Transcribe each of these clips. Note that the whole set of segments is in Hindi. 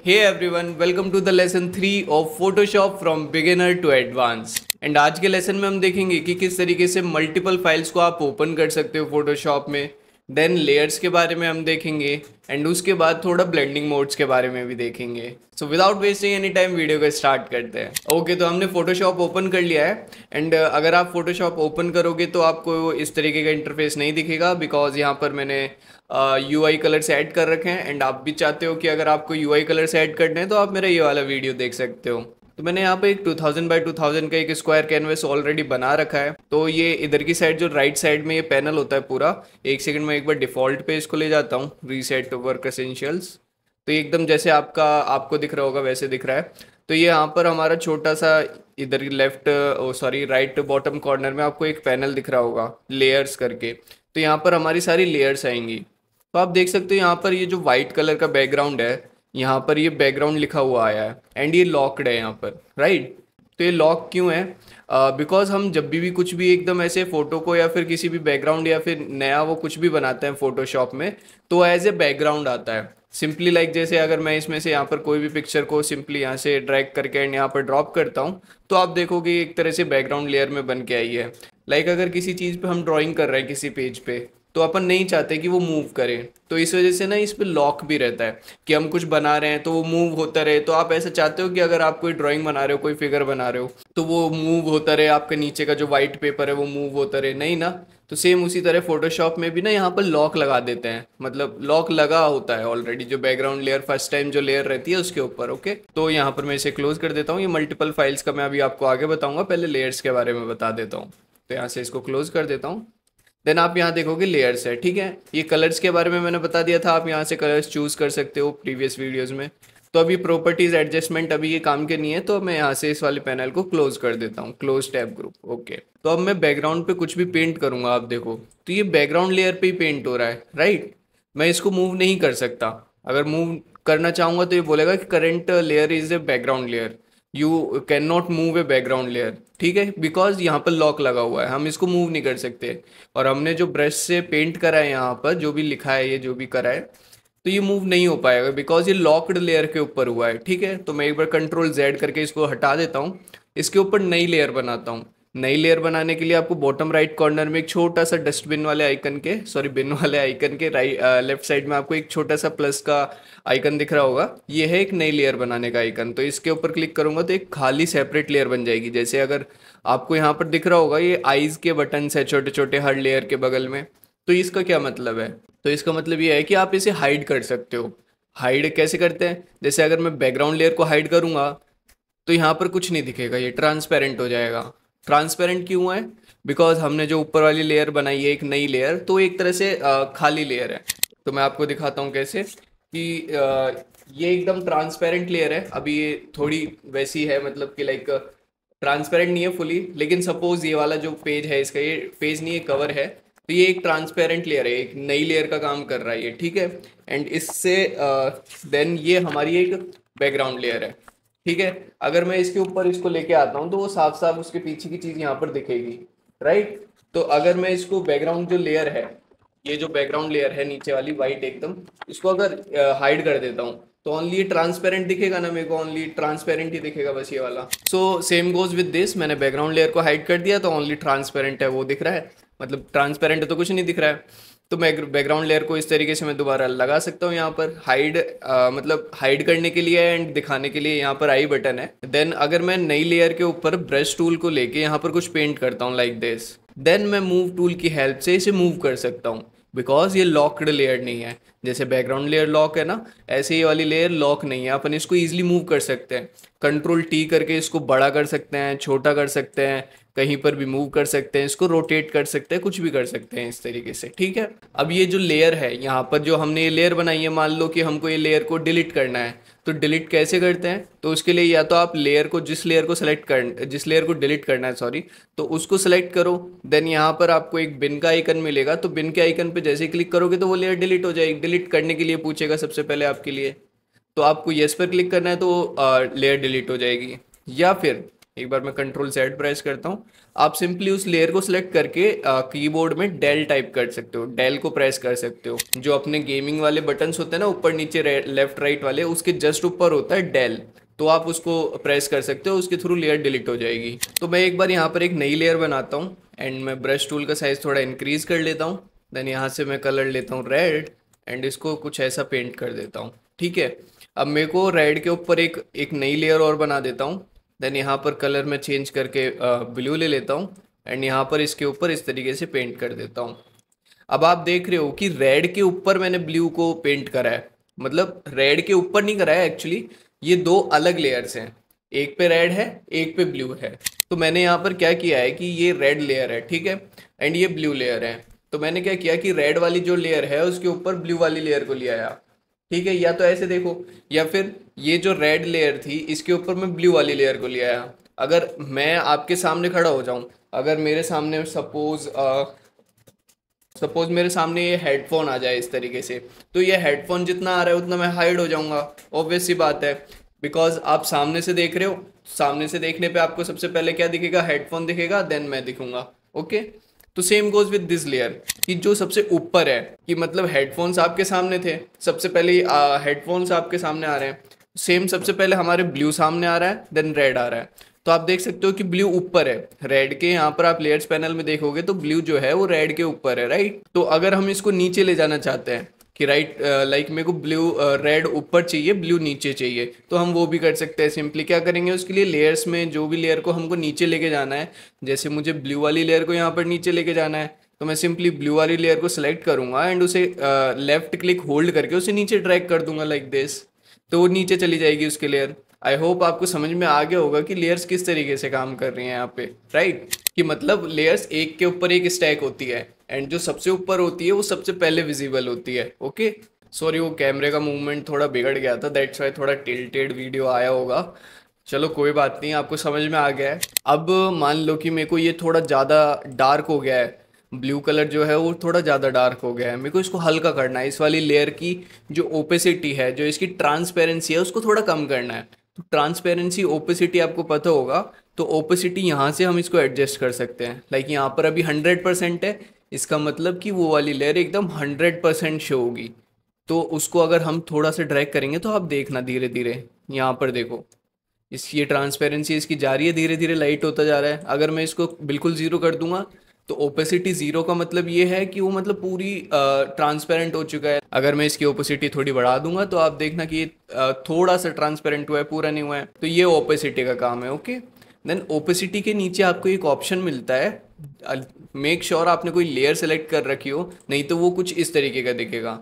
Hey everyone, welcome to the lesson 3 of Photoshop from beginner to advanced। And आज के लेसन में हम देखेंगे कि किस तरीके से मल्टीपल फाइल्स को आप ओपन कर सकते हो फोटोशॉप में। देन लेयर्स के बारे में हम देखेंगे एंड उसके बाद थोड़ा ब्लेंडिंग मोड्स के बारे में भी देखेंगे। So without wasting any time video को स्टार्ट करते हैं। ओके, तो हमने फोटोशॉप ओपन कर लिया है एंड अगर आप फोटोशॉप ओपन करोगे तो आपको इस तरीके का इंटरफेस नहीं दिखेगा बिकॉज यहाँ पर मैंने UI कलर्स ऐड कर रखे हैं। एंड आप भी चाहते हो कि अगर आपको UI कलर्स ऐड करने हैं तो आप मेरा ये वाला वीडियो देख सकते हो। तो मैंने यहाँ पे एक 2000 बाई 2000 का एक स्क्वायर कैनवस ऑलरेडी बना रखा है। तो ये इधर की साइड जो राइट साइड में ये पैनल होता है पूरा, एक सेकंड में एक बार डिफ़ॉल्ट पे इसको ले जाता हूँ, रीसेट वर्क एसेंशियल्स। तो ये एकदम जैसे आपको दिख रहा होगा वैसे दिख रहा है। तो ये यहाँ पर हमारा छोटा सा इधर लेफ्ट राइट बॉटम कॉर्नर में आपको एक पैनल दिख रहा होगा लेयर्स करके। तो यहाँ पर हमारी सारी लेयर्स आएंगी। तो आप देख सकते हो यहाँ पर ये जो वाइट कलर का बैकग्राउंड है, यहाँ पर ये बैकग्राउंड लिखा हुआ आया है एंड ये लॉक्ड है यहाँ पर, राइट। तो ये लॉक क्यों है? बिकॉज हम जब भी कुछ भी एकदम ऐसे फ़ोटो को या फिर किसी भी बैकग्राउंड या फिर नया वो कुछ भी बनाते हैं फोटोशॉप में, तो एज ए बैकग्राउंड आता है सिंपली लाइक जैसे अगर मैं इसमें से यहाँ पर कोई भी पिक्चर को सिंपली यहाँ से ड्रैग करके एंड यहाँ पर ड्रॉप करता हूँ तो आप देखोगे एक तरह से बैकग्राउंड लेयर में बन के आई है। लाइक अगर किसी चीज़ पे हम ड्राइंग कर रहे हैं किसी पेज पे, तो अपन नहीं चाहते कि वो मूव करें, तो इस वजह से ना इस पे लॉक भी रहता है कि हम कुछ बना रहे हैं तो वो मूव होता रहे। तो आप ऐसा चाहते हो कि अगर आप कोई ड्राइंग बना रहे हो, कोई फिगर बना रहे हो, तो वो मूव होता रहे, आपके नीचे का जो वाइट पेपर है वो मूव होता रहे, नहीं ना। तो सेम उसी तरह फोटोशॉप में भी ना यहाँ पर लॉक लगा देते हैं, मतलब लॉक लगा होता है ऑलरेडी जो बैकग्राउंड लेयर फर्स्ट टाइम जो लेयर रहती है उसके ऊपर। ओके, तो यहाँ पर मैं इसे क्लोज कर देता हूँ। ये मल्टीपल फाइल्स का मैं अभी आपको आगे बताऊंगा, पहले लेयर्स के बारे में बता देता हूँ। तो यहाँ से इसको क्लोज कर देता हूँ। देन आप यहाँ देखोगे लेयर्स है, ठीक है। ये कलर्स के बारे में मैंने बता दिया था, आप यहाँ से कलर्स चूज़ कर सकते हो प्रीवियस वीडियोस में। तो अभी प्रॉपर्टीज एडजस्टमेंट अभी ये काम के नहीं है, तो मैं यहाँ से इस वाले पैनल को क्लोज कर देता हूँ, क्लोज टैब ग्रुप। ओके, तो अब मैं बैकग्राउंड पे कुछ भी पेंट करूँगा, आप देखो तो ये बैकग्राउंड लेयर पे ही पेंट हो रहा है, राइट। मैं इसको मूव नहीं कर सकता। अगर मूव करना चाहूँगा तो ये बोलेगा कि current layer is a background layer, you can not move a background layer, ठीक है, बिकॉज यहाँ पर लॉक लगा हुआ है, हम इसको मूव नहीं कर सकते। और हमने जो ब्रश से पेंट करा है यहाँ पर जो भी लिखा है, ये जो भी करा है, तो ये मूव नहीं हो पाएगा बिकॉज ये लॉक्ड लेयर के ऊपर हुआ है, ठीक है। तो मैं एक बार कंट्रोल Z करके इसको हटा देता हूँ, इसके ऊपर नई लेयर बनाता हूँ। नई लेयर बनाने के लिए आपको बॉटम राइट कॉर्नर में एक छोटा सा डस्टबिन वाले आइकन के, सॉरी बिन वाले आइकन के राइट लेफ्ट साइड में आपको एक छोटा सा प्लस का आइकन दिख रहा होगा, ये है एक नई लेयर बनाने का आइकन। तो इसके ऊपर क्लिक करूंगा तो एक खाली सेपरेट लेयर बन जाएगी। जैसे अगर आपको यहाँ पर दिख रहा होगा ये आईज के बटन्स है छोटे छोटे हर लेयर के बगल में। तो इसका क्या मतलब है? तो इसका मतलब ये है कि आप इसे हाइड कर सकते हो। हाइड कैसे करते हैं? जैसे अगर मैं बैकग्राउंड लेयर को हाइड करूंगा तो यहाँ पर कुछ नहीं दिखेगा, ये ट्रांसपेरेंट हो जाएगा। ट्रांसपेरेंट क्यों है? बिकॉज हमने जो ऊपर वाली लेयर बनाई है एक नई लेयर, तो एक तरह से खाली लेयर है। तो मैं आपको दिखाता हूँ कैसे कि ये एकदम ट्रांसपेरेंट लेयर है। अभी ये थोड़ी वैसी है, मतलब कि लाइक ट्रांसपेरेंट नहीं है फुली, लेकिन सपोज ये वाला जो पेज है, इसका ये पेज नहीं है कवर है, तो ये एक ट्रांसपेरेंट लेयर है, एक नई लेयर का काम कर रहा है ये, ठीक है। एंड इससे देन ये हमारी एक बैकग्राउंड लेयर है, ठीक है। अगर मैं इसके ऊपर इसको लेके आता हूँ तो वो साफ साफ उसके पीछे की चीज़ यहाँ पर दिखेगी, राइट। तो अगर मैं इसको बैकग्राउंड जो लेयर है, ये जो बैकग्राउंड लेयर है नीचे वाली वाइट एकदम, इसको अगर हाइड कर देता हूँ तो ओनली ट्रांसपेरेंट दिखेगा ना मेरे को, ओनली ट्रांसपेरेंट ही दिखेगा बस ये वाला। So same goes with this, मैंने बैकग्राउंड लेयर को हाइड कर दिया तो ओनली ट्रांसपेरेंट है वो दिख रहा है, मतलब ट्रांसपेरेंट तो कुछ नहीं दिख रहा है। तो मैं बैकग्राउंड लेयर को इस तरीके से मैं दोबारा लगा सकता हूँ यहाँ पर हाइड, मतलब हाइड करने के लिए एंड दिखाने के लिए यहाँ पर आई बटन है। देन अगर मैं नई लेयर के ऊपर ब्रश टूल को लेके यहाँ पर कुछ पेंट करता हूँ लाइक दिस, देन मैं मूव टूल की हेल्प से इसे मूव कर सकता हूँ बिकॉज ये लॉक्ड लेयर नहीं है। जैसे बैकग्राउंड लेयर लॉक है ना, ऐसे ये वाली लेयर लॉक नहीं है, अपन इसको ईजिली मूव कर सकते हैं। कंट्रोल T करके इसको बड़ा कर सकते हैं, छोटा कर सकते हैं, कहीं पर भी मूव कर सकते हैं, इसको रोटेट कर सकते हैं, कुछ भी कर सकते हैं इस तरीके से, ठीक है। अब ये जो लेयर है यहाँ पर जो हमने ये लेयर बनाई है, मान लो कि हमको ये लेयर को डिलीट करना है, तो डिलीट कैसे करते हैं? तो उसके लिए या तो आप लेयर को जिस लेयर को डिलीट करना है, सॉरी, तो उसको सेलेक्ट करो। देन यहाँ पर आपको एक बिन का आइकन मिलेगा, तो बिन के आइकन पे जैसे ही क्लिक करोगे तो वो लेयर डिलीट हो जाएगी। डिलीट करने के लिए पूछेगा सबसे पहले आपके लिए, तो आपको येस पर क्लिक करना है तो लेयर डिलीट हो जाएगी। या फिर एक बार मैं कंट्रोल Z प्रेस करता हूँ। आप सिंपली उस लेयर को सिलेक्ट करके कीबोर्ड में डेल टाइप कर सकते हो, डेल को प्रेस कर सकते हो। जो अपने गेमिंग वाले बटन्स होते हैं ना ऊपर नीचे लेफ्ट राइट वाले, उसके जस्ट ऊपर होता है डेल, तो आप उसको प्रेस कर सकते हो, उसके थ्रू लेयर डिलीट हो जाएगी। तो मैं एक बार यहाँ पर एक नई लेयर बनाता हूँ एंड मैं ब्रश टूल का साइज थोड़ा इंक्रीज कर लेता हूँ। देन यहाँ से मैं कलर लेता हूँ रेड एंड इसको कुछ ऐसा पेंट कर देता हूँ। ठीक है, अब मेरे को रेड के ऊपर एक एक नई लेयर और बना देता हूँ। देन यहाँ पर कलर में चेंज करके ब्लू ले लेता हूँ एंड यहाँ पर इसके ऊपर इस तरीके से पेंट कर देता हूँ। अब आप देख रहे हो कि रेड के ऊपर मैंने ब्लू को पेंट करा है, मतलब रेड के ऊपर नहीं करा है एक्चुअली, ये दो अलग लेयर्स हैं, एक पे रेड है एक पे ब्लू है। तो मैंने यहाँ पर क्या किया है कि ये रेड लेयर है, ठीक है, एंड ये ब्लू लेयर है। तो मैंने क्या किया कि रेड वाली जो लेयर है उसके ऊपर ब्लू वाली लेयर को ले आया। ठीक है, या तो ऐसे देखो, या फिर ये जो रेड लेयर थी इसके ऊपर मैं ब्लू वाली लेयर को ले आया। अगर मैं आपके सामने खड़ा हो जाऊं, अगर मेरे सामने सपोज मेरे सामने ये हेडफोन आ जाए इस तरीके से, तो ये हेडफोन जितना आ रहा है उतना मैं हाइड हो जाऊंगा, ऑब्वियस सी बात है। बिकॉज आप सामने से देख रहे हो, सामने से देखने पे आपको सबसे पहले क्या दिखेगा, हेडफोन दिखेगा, देन मैं दिखूंगा। ओके, तो same goes with this layer कि जो सबसे ऊपर है, कि मतलब हेडफोन्स आपके सामने थे, सबसे पहले हेडफोन्स आपके सामने आ रहे हैं, सेम सबसे पहले हमारे ब्लू सामने आ रहा है, देन रेड आ रहा है। तो आप देख सकते हो कि ब्लू ऊपर है रेड के, यहाँ पर आप लेयर्स पैनल में देखोगे तो ब्लू जो है वो रेड के ऊपर है, राइट। तो अगर हम इसको नीचे ले जाना चाहते हैं कि राइट लाइक मेरे को ब्लू रेड ऊपर चाहिए ब्लू नीचे चाहिए, तो हम वो भी कर सकते हैं। सिंपली क्या करेंगे, उसके लिए लेयर्स में जो भी लेयर को हमको नीचे लेके जाना है, जैसे मुझे ब्लू वाली लेयर को यहाँ पर नीचे लेके जाना है, तो मैं सिंपली ब्लू वाली लेयर को सिलेक्ट करूंगा एंड उसे लेफ्ट क्लिक होल्ड करके उसे नीचे ड्रैग कर दूंगा लाइक दिस, तो वो नीचे चली जाएगी उसकी लेयर। आई होप आपको समझ में आ गया होगा कि लेयर्स किस तरीके से काम कर रही हैं यहाँ पे, राइट। कि मतलब लेयर्स एक के ऊपर एक स्टैक होती है एंड जो सबसे ऊपर होती है वो सबसे पहले विजिबल होती है। ओके, सॉरी वो कैमरे का मूवमेंट थोड़ा बिगड़ गया था, दैट्स वाई थोड़ा टिल्टेड वीडियो आया होगा। चलो कोई बात नहीं, आपको समझ में आ गया है। अब मान लो कि मेरे को ये थोड़ा ज़्यादा डार्क हो गया है, ब्लू कलर जो है वो थोड़ा ज़्यादा डार्क हो गया है, मेरे को इसको हल्का करना है। इस वाली लेयर की जो ओपेसिटी है, जो इसकी ट्रांसपेरेंसी है, उसको थोड़ा कम करना है। तो ट्रांसपेरेंसी ओपेसिटी आपको पता होगा, तो ओपेसिटी यहाँ से हम इसको एडजस्ट कर सकते हैं। लाइक यहाँ पर अभी 100% है, इसका मतलब कि वो वाली लेयर एकदम 100% शो होगी। तो उसको अगर हम थोड़ा सा ड्रैग करेंगे तो आप देखना धीरे धीरे, यहाँ पर देखो इस ये ट्रांसपेरेंसी इसकी जा रही है, धीरे धीरे लाइट होता जा रहा है। अगर मैं इसको बिल्कुल ज़ीरो कर दूंगा तो ओपेसिटी ज़ीरो का मतलब ये है कि वो मतलब पूरी ट्रांसपेरेंट हो चुका है। अगर मैं इसकी ओपेसिटी थोड़ी बढ़ा दूंगा तो आप देखना कि ये थोड़ा सा ट्रांसपेरेंट हुआ है, पूरा नहीं हुआ है, तो ये ओपेसिटी का काम है। ओके, देन ओपेसिटी के नीचे आपको एक ऑप्शन मिलता है, मेक श्योर आपने कोई लेयर सेलेक्ट कर रखी हो, नहीं तो वो कुछ इस तरीके का दिखेगा।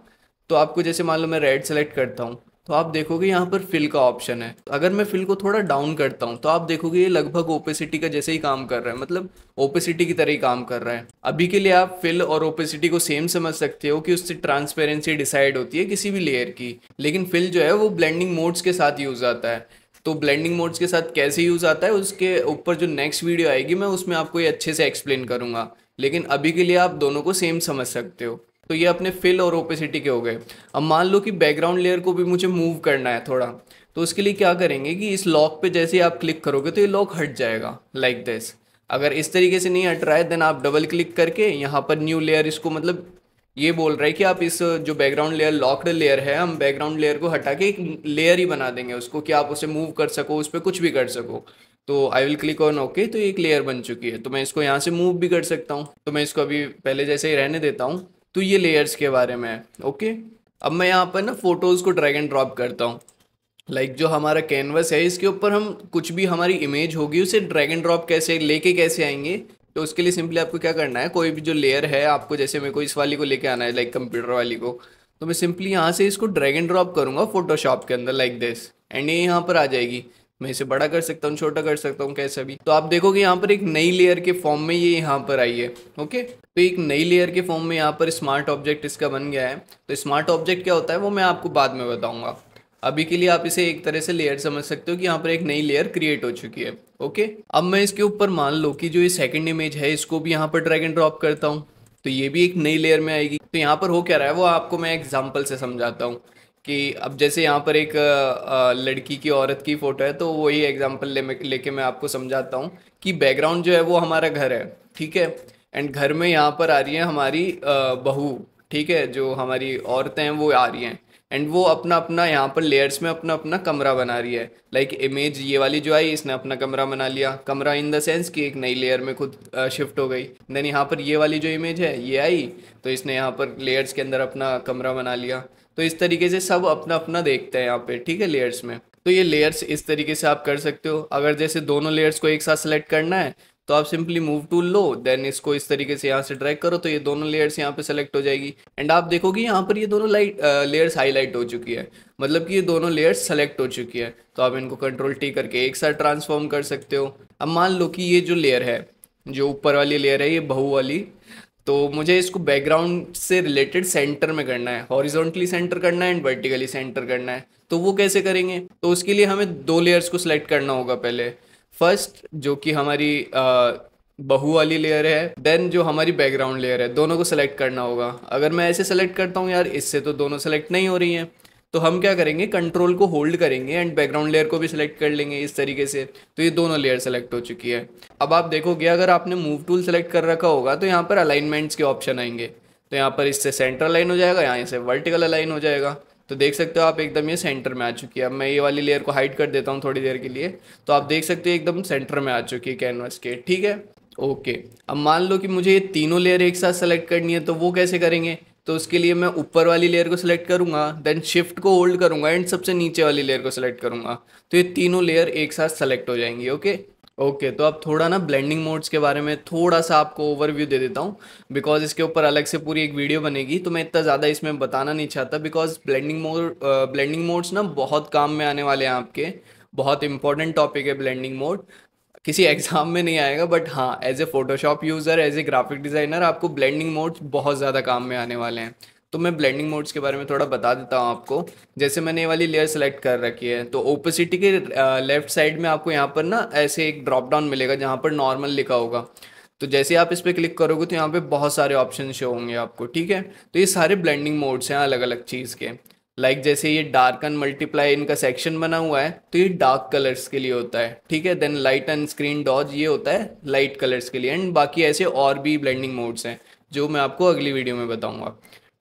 तो आपको जैसे मान लो मैं रेड सेलेक्ट करता हूँ, तो आप देखोगे यहाँ पर फिल का ऑप्शन है। अगर मैं फिल को थोड़ा डाउन करता हूँ तो आप देखोगे ये लगभग ओपेसिटी का जैसे ही काम कर रहा है, मतलब ओपेसिटी की तरह ही काम कर रहा है। अभी के लिए आप फिल और ओपेसिटी को सेम समझ सकते हो कि उससे ट्रांसपेरेंसी डिसाइड होती है किसी भी लेयर की, लेकिन फिल जो है वो ब्लेंडिंग मोड्स के साथ यूज आता है। तो ब्लेंडिंग मोड्स के साथ कैसे यूज आता है उसके ऊपर जो नेक्स्ट वीडियो आएगी मैं उसमें आपको ये अच्छे से एक्सप्लेन करूंगा, लेकिन अभी के लिए आप दोनों को सेम समझ सकते हो। तो ये अपने फिल और ओपेसिटी के हो गए। अब मान लो कि बैकग्राउंड लेयर को भी मुझे मूव करना है थोड़ा, तो उसके लिए क्या करेंगे कि इस लॉक पे जैसे ही आप क्लिक करोगे तो ये लॉक हट जाएगा लाइक दिस। अगर इस तरीके से नहीं हट रहा है देन आप डबल क्लिक करके यहाँ पर न्यू लेयर, इसको मतलब ये बोल रहा है कि आप इस जो बैकग्राउंड लेयर लॉक्ड लेयर है, हम बैकग्राउंड लेयर को हटा के एक लेयर ही बना देंगे उसको, कि आप उसे मूव कर सको, उस पर कुछ भी कर सको। तो I will click on okay, तो एक लेयर बन चुकी है, तो मैं इसको यहाँ से मूव भी कर सकता हूँ। तो मैं इसको अभी पहले जैसे ही रहने देता हूँ। तो ये लेयर्स के बारे में है। ओके, अब मैं यहाँ पर ना फोटोज़ को ड्रैग एंड ड्रॉप करता हूँ। लाइक जो हमारा कैनवस है इसके ऊपर हम कुछ भी हमारी इमेज होगी उसे ड्रैग एंड ड्रॉप कैसे लेके कैसे आएंगे, तो उसके लिए सिंपली आपको क्या करना है, कोई भी जो लेयर है आपको, जैसे मेरे को इस वाली को लेके आना है लाइक कंप्यूटर वाली को, तो मैं सिंपली यहाँ से इसको ड्रैग एंड ड्रॉप करूँगा फोटोशॉप के अंदर लाइक दिस, एंड ये यहाँ पर आ जाएगी। मैं इसे बड़ा कर सकता हूँ, छोटा कर सकता हूँ, कैसा भी। तो आप देखोगे यहाँ पर एक नई लेयर के फॉर्म में ये यहाँ पर आई है। ओके, तो एक नई लेयर के फॉर्म में यहाँ पर स्मार्ट ऑब्जेक्ट इसका बन गया है। तो स्मार्ट ऑब्जेक्ट क्या होता है वो मैं आपको बाद में बताऊंगा। अभी के लिए आप इसे एक तरह से लेयर समझ सकते हो कि यहाँ पर एक नई लेयर क्रिएट हो चुकी है। ओके, अब मैं इसके ऊपर मान लो कि जो ये सेकंड इमेज है इसको भी यहाँ पर ड्रैग एंड ड्रॉप करता हूँ, तो ये भी एक नई लेयर में आएगी। तो यहाँ पर हो क्या रहा है वो आपको मैं एग्जाम्पल से समझाता हूँ कि अब जैसे यहाँ पर एक लड़की की औरत की फ़ोटो है, तो वही एग्जांपल लेके मैं आपको समझाता हूँ कि बैकग्राउंड जो है वो हमारा घर है, ठीक है। एंड घर में यहाँ पर आ रही है हमारी बहू, ठीक है, जो हमारी औरतें हैं वो आ रही हैं। एंड वो अपना अपना यहाँ पर लेयर्स में अपना अपना कमरा बना रही है। लाइक इमेज ये वाली जो आई, इसने अपना कमरा बना लिया, कमरा इन द सेंस कि एक नई लेयर में खुद शिफ्ट हो गई। देन यहाँ पर ये वाली जो इमेज है ये आई, तो इसने यहाँ पर लेयर्स के अंदर अपना कमरा बना लिया। तो इस तरीके से सब अपना अपना देखते हैं यहाँ पे, ठीक है, लेयर्स में। तो ये लेयर्स इस तरीके से आप कर सकते हो। अगर जैसे दोनों लेयर्स को एक साथ सेलेक्ट करना है तो आप सिंपली मूव टूल लो, देन इसको इस तरीके से यहाँ से ड्रैग करो, तो ये दोनों लेयर्स यहाँ पे सेलेक्ट हो जाएगी। एंड आप देखोगे यहाँ पर ये दोनों लेयर्स हाईलाइट हो चुकी है, मतलब कि ये दोनों लेयर्स सेलेक्ट हो चुकी है। तो आप इनको कंट्रोल टी करके एक साथ ट्रांसफॉर्म कर सकते हो। अब मान लो कि ये जो लेयर है, जो ऊपर वाली लेयर है ये बहू वाली, तो मुझे इसको बैकग्राउंड से रिलेटेड सेंटर में करना है, हॉरिजॉन्टली सेंटर करना है एंड वर्टिकली सेंटर करना है। तो वो कैसे करेंगे? तो उसके लिए हमें दो लेयर्स को सिलेक्ट करना होगा पहले। फर्स्ट जो कि हमारी बहू वाली लेयर है, देन जो हमारी बैकग्राउंड लेयर है, दोनों को सिलेक्ट करना होगा। अगर मैं ऐसे सेलेक्ट करता हूँ यार, इससे तो दोनों सेलेक्ट नहीं हो रही हैं, तो हम क्या करेंगे, कंट्रोल को होल्ड करेंगे एंड बैकग्राउंड लेयर को भी सिलेक्ट कर लेंगे इस तरीके से। तो ये दोनों लेयर सेलेक्ट हो चुकी है। अब आप देखोगे अगर आपने मूव टूल सेलेक्ट कर रखा होगा तो यहाँ पर अलाइनमेंट्स के ऑप्शन आएंगे। तो यहाँ पर इससे सेंटर अलाइन हो जाएगा, यहाँ से वर्टिकल अलाइन हो जाएगा। तो देख सकते हो आप एकदम ये सेंटर में आ चुकी है। अब मैं ये वाली लेयर को हाइड कर देता हूँ थोड़ी देर के लिए, तो आप देख सकते हो एकदम सेंटर में आ चुकी है कैनवस के, ठीक है। ओके, अब मान लो कि मुझे ये तीनों लेयर एक साथ सेलेक्ट करनी है, तो वो कैसे करेंगे? तो उसके लिए मैं ऊपर वाली लेयर को सिलेक्ट करूंगा, देन शिफ्ट को होल्ड करूंगा एंड सबसे नीचे वाली लेयर को सिलेक्ट करूंगा, तो ये तीनों लेयर एक साथ सेलेक्ट हो जाएंगी। ओके ओके, तो अब थोड़ा ना ब्लेंडिंग मोड्स के बारे में थोड़ा सा आपको ओवरव्यू दे देता हूँ, बिकॉज इसके ऊपर अलग से पूरी एक वीडियो बनेगी, तो मैं इतना ज़्यादा इसमें बताना नहीं चाहता, बिकॉज ब्लेंडिंग मोड्स ना बहुत काम में आने वाले हैं आपके। बहुत इंपॉर्टेंट टॉपिक है ब्लेंडिंग मोड, किसी एग्जाम में नहीं आएगा, बट हाँ as a Photoshop user, as a graphic designer आपको ब्लेंडिंग मोड्स बहुत ज़्यादा काम में आने वाले हैं। तो मैं ब्लेंडिंग मोड्स के बारे में थोड़ा बता देता हूँ आपको। जैसे मैंने ये वाली लेयर सेलेक्ट कर रखी है, तो ओपेसिटी के लेफ्ट साइड में आपको यहाँ पर ना ऐसे एक ड्रॉप डाउन मिलेगा जहाँ पर नॉर्मल लिखा होगा। तो जैसे आप इस पर क्लिक करोगे तो यहाँ पे बहुत सारे ऑप्शन शो होंगे आपको, ठीक है। तो ये सारे ब्लेंडिंग मोड्स हैं अलग अलग चीज़ के। जैसे ये डार्क एंड मल्टीप्लाई इनका सेक्शन बना हुआ है, तो ये डार्क कलर्स के लिए होता है, ठीक है। Then light and screen dodge ये होता है लाइट कलर्स के लिए, एंड बाकी ऐसे और भी ब्लेंडिंग मोड्स हैं जो मैं आपको अगली वीडियो में बताऊंगा,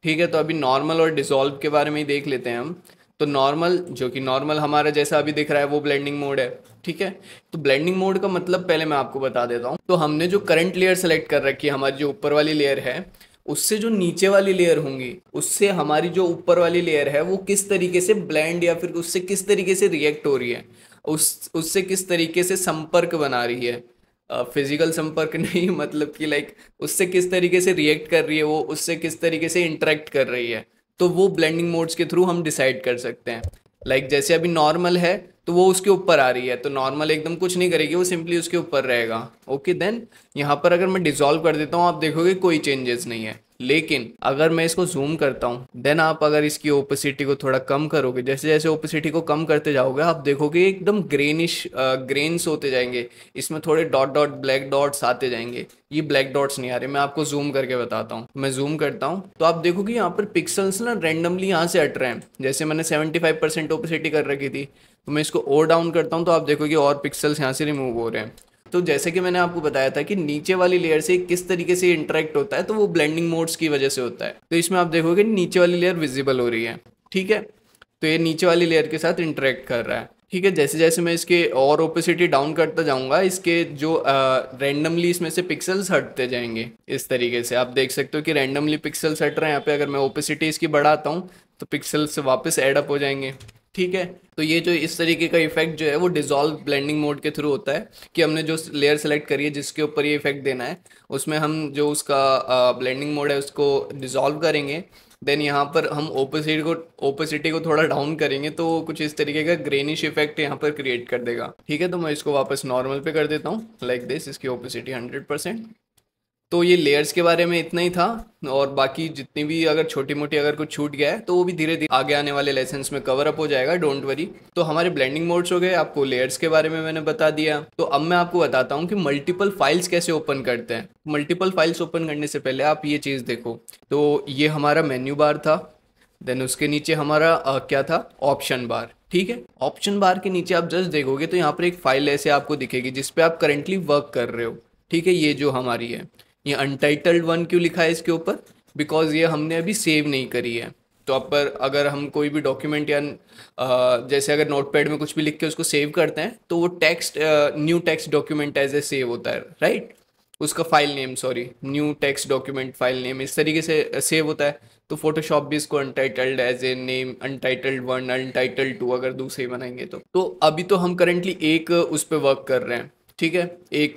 ठीक है। तो अभी नॉर्मल और डिसॉल्व के बारे में ही देख लेते हैं हम। तो नॉर्मल, जो कि नॉर्मल हमारा जैसा अभी दिख रहा है वो ब्लेंडिंग मोड है, ठीक है। तो ब्लेंडिंग मोड का मतलब पहले मैं आपको बता देता हूँ। तो हमने जो करंट लेयर सेलेक्ट कर रखी है, हमारी जो ऊपर वाली लेयर है, उससे जो नीचे वाली लेयर होंगी, उससे हमारी जो ऊपर वाली लेयर है वो किस तरीके से ब्लेंड या फिर उससे किस तरीके से रिएक्ट हो रही है, उससे किस तरीके से संपर्क बना रही है। फिजिकल संपर्क नहीं, मतलब कि लाइक उससे किस तरीके से रिएक्ट कर रही है, वो उससे किस तरीके से इंटरेक्ट कर रही है, तो वो ब्लेंडिंग मोड्स के थ्रू हम डिसाइड कर सकते हैं। जैसे अभी नॉर्मल है तो वो उसके ऊपर आ रही है, तो नॉर्मल एकदम कुछ नहीं करेगी, वो सिंपली उसके ऊपर रहेगा। ओके, देन यहाँ पर अगर मैं डिसॉल्व कर देता हूँ, आप देखोगे कोई चेंजेस नहीं है। लेकिन अगर मैं इसको जूम करता हूँ, देन आप अगर इसकी ओपेसिटी को थोड़ा कम करोगे, जैसे जैसे ओपेसिटी को कम करते जाओगे आप देखोगे एकदम ग्रेनिश ग्रेन्स होते जाएंगे, इसमें थोड़े डॉट डॉट ब्लैक डॉट्स आते जाएंगे। ये ब्लैक डॉट्स नहीं आ रहे, मैं आपको जूम करके बताता हूँ। मैं जूम करता हूँ तो आप देखोगे यहाँ पर पिक्सल्स ना रेंडमली यहाँ से हट रहे हैं। जैसे मैंने 75% ओपेसिटी कर रखी थी, तो मैं इसको और डाउन करता हूँ तो आप देखोगे और पिक्सल्स यहाँ से रिमूव हो रहे हैं। तो जैसे कि मैंने आपको बताया था कि नीचे वाली लेयर से किस तरीके से इंटरेक्ट होता है, तो वो ब्लेंडिंग मोड्स की वजह से होता है। तो इसमें आप देखोगे नीचे वाली लेयर विजिबल हो रही है, ठीक है। तो ये नीचे वाली लेयर के साथ इंटरेक्ट कर रहा है, ठीक है। जैसे जैसे मैं इसके और ओपेसिटी डाउन करता जाऊंगा, इसके जो रैंडमली इसमें से पिक्सल्स हटते जाएंगे। इस तरीके से आप देख सकते हो कि रैंडमली पिक्सल्स हट रहे हैं। यहाँ पे अगर मैं ओपेसिटी इसकी बढ़ाता हूँ तो पिक्सल्स वापस एड अप हो जाएंगे, ठीक है। तो ये जो इस तरीके का इफेक्ट जो है वो डिसॉल्व ब्लेंडिंग मोड के थ्रू होता है, कि हमने जो लेयर सेलेक्ट करी है जिसके ऊपर ये इफेक्ट देना है, उसमें हम जो उसका ब्लेंडिंग मोड है उसको डिसॉल्व करेंगे। देन यहाँ पर हम ओपेसिटी को थोड़ा डाउन करेंगे, तो कुछ इस तरीके का ग्रेनिश इफेक्ट यहाँ पर क्रिएट कर देगा, ठीक है। तो मैं इसको वापस नॉर्मल पे कर देता हूँ लाइक दिस, इसकी ओपेसिटी 100%। तो ये लेयर्स के बारे में इतना ही था, और बाकी जितनी भी अगर छोटी मोटी अगर कुछ छूट गया है तो वो भी धीरे धीरे आगे आने वाले लेसन्स में कवर अप हो जाएगा, डोंट वरी। तो हमारे ब्लेंडिंग मोड्स हो गए, आपको लेयर्स के बारे में मैंने बता दिया। तो अब मैं आपको बताता हूँ कि मल्टीपल फाइल्स कैसे ओपन करते हैं। मल्टीपल फाइल्स ओपन करने से पहले आप ये चीज़ देखो, तो ये हमारा मेन्यू बार था, देन उसके नीचे हमारा क्या था, ऑप्शन बार। ठीक है, ऑप्शन बार के नीचे आप जस्ट देखोगे तो यहाँ पर एक फाइल ऐसे आपको दिखेगी जिस पे आप करंटली वर्क कर रहे हो। ठीक है, ये जो हमारी है, ये अनटाइटल्ड वन क्यों लिखा है इसके ऊपर, बिकॉज ये हमने अभी सेव नहीं करी है। तो आप पर अगर हम कोई भी डॉक्यूमेंट या जैसे अगर नोटपैड में कुछ भी लिख के उसको सेव करते हैं तो वो text new text document as a save होता है, राइट। उसका file name, sorry, new text document file name इस तरीके से सेव होता है। तो फोटोशॉप भी इसको untitled as a name, untitled one, untitled two अगर दूसरे बनाएंगे तो अभी तो हम करंटली एक उस पर वर्क कर रहे हैं। ठीक है, एक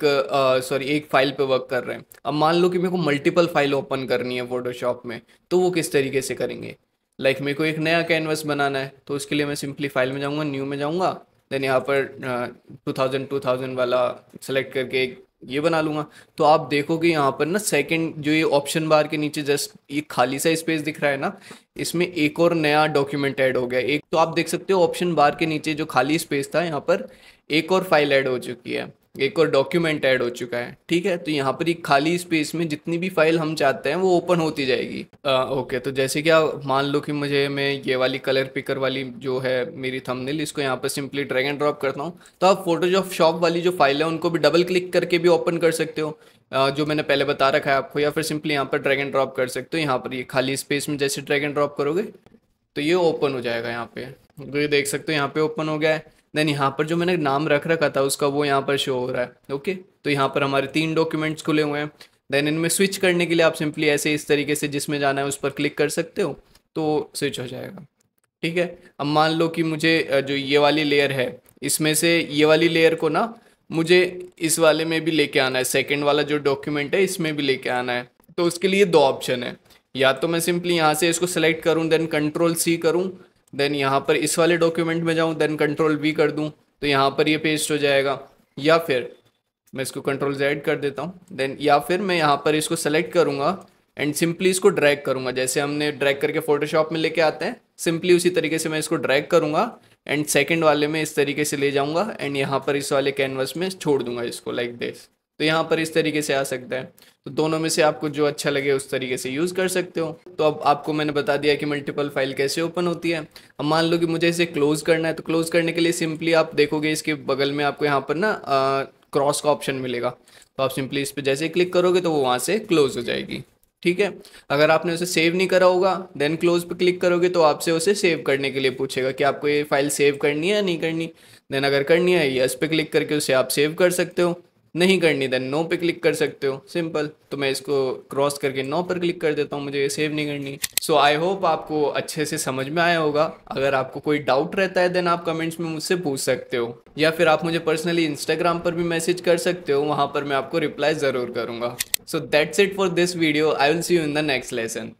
सॉरी एक फाइल पे वर्क कर रहे हैं। अब मान लो कि मेरे को मल्टीपल फाइल ओपन करनी है फोटोशॉप में, तो वो किस तरीके से करेंगे। लाइक मेरे को एक नया कैनवस बनाना है, तो उसके लिए मैं सिंपली फाइल में जाऊँगा, न्यू में जाऊँगा, देन यहाँ पर 2000 वाला सेलेक्ट करके एक ये बना लूँगा। तो आप देखोगे यहाँ पर ना सेकंड जो ये ऑप्शन बार के नीचे जस्ट ये खाली सा स्पेस दिख रहा है ना, इसमें एक और नया डॉक्यूमेंट ऐड हो गया एक। तो आप देख सकते हो ऑप्शन बार के नीचे जो खाली स्पेस था यहाँ पर एक और फाइल ऐड हो चुकी है, एक और डॉक्यूमेंट ऐड हो चुका है। ठीक है, तो यहाँ पर एक खाली स्पेस में जितनी भी फाइल हम चाहते हैं वो ओपन होती जाएगी। ओके, तो जैसे कि आप मान लो कि मैं ये वाली कलर पिकर वाली जो है मेरी थंबनेल, इसको यहाँ पर सिंपली ड्रैग एंड ड्रॉप करता हूँ, तो आप फोटोशॉप वाली जो फाइल है उनको भी डबल क्लिक करके भी ओपन कर सकते हो, जो मैंने पहले बता रखा है आपको, या फिर सिंपली यहाँ पर ड्रैग एंड ड्रॉप कर सकते हो। यहाँ पर ये खाली स्पेस में जैसे ड्रैग एंड ड्रॉप करोगे तो ये ओपन हो जाएगा यहाँ पे। तो ये देख सकते हो यहाँ पे ओपन हो गया है। देन यहाँ पर जो मैंने नाम रख रखा था उसका वो यहाँ पर शो हो रहा है। ओके, तो यहाँ पर हमारे 3 डॉक्यूमेंट्स खुले हुए हैं। देन इनमें स्विच करने के लिए आप सिंपली ऐसे इस तरीके से जिसमें जाना है उस पर क्लिक कर सकते हो, तो स्विच हो जाएगा। ठीक है, अब मान लो कि मुझे जो ये वाली लेयर है इसमें से ये वाली लेयर को ना मुझे इस वाले में भी लेके आना है, सेकंड वाला जो डॉक्यूमेंट है इसमें भी लेके आना है। तो उसके लिए 2 ऑप्शन है, या तो मैं सिंपली यहाँ से इसको सेलेक्ट करूँ देन कंट्रोल C करूँ, देन यहाँ पर इस वाले डॉक्यूमेंट में जाऊँ देन कंट्रोल V कर दूँ, तो यहाँ पर ये पेस्ट हो जाएगा। या फिर मैं इसको कंट्रोल Z कर देता हूँ, देन या फिर मैं यहाँ पर इसको सेलेक्ट करूँगा एंड सिंपली इसको ड्रैग करूँगा, जैसे हमने ड्रैग करके फोटोशॉप में लेके आते हैं, सिंपली उसी तरीके से मैं इसको ड्रैग करूँगा एंड सेकंड वाले में इस तरीके से ले जाऊँगा एंड यहाँ पर इस वाले कैनवस में छोड़ दूंगा इसको लाइक दिस। तो यहाँ पर इस तरीके से आ सकता है। तो दोनों में से आपको जो अच्छा लगे उस तरीके से यूज़ कर सकते हो। तो अब आपको मैंने बता दिया कि मल्टीपल फाइल कैसे ओपन होती है। अब मान लो कि मुझे इसे क्लोज करना है, तो क्लोज करने के लिए सिंपली आप देखोगे इसके बगल में आपको यहाँ पर ना क्रॉस का ऑप्शन मिलेगा, तो आप सिंपली इस पर जैसे ही क्लिक करोगे तो वो वहाँ से क्लोज हो जाएगी। ठीक है, अगर आपने उसे सेव नहीं करा होगा देन क्लोज पे क्लिक करोगे तो आपसे उसे सेव करने के लिए पूछेगा कि आपको ये फाइल सेव करनी है या नहीं करनी। देन अगर करनी है यस पे क्लिक करके उसे आप सेव कर सकते हो, नहीं करनी देन नो पे क्लिक कर सकते हो, सिंपल। तो मैं इसको क्रॉस करके नो पर क्लिक कर देता हूँ, मुझे ये सेव नहीं करनी। सो आई होप आपको अच्छे से समझ में आया होगा। अगर आपको कोई डाउट रहता है देन आप कमेंट्स में मुझसे पूछ सकते हो, या फिर आप मुझे पर्सनली इंस्टाग्राम पर भी मैसेज कर सकते हो, वहाँ पर मैं आपको रिप्लाई ज़रूर करूँगा। So that's it for this video, I will see you in the next lesson.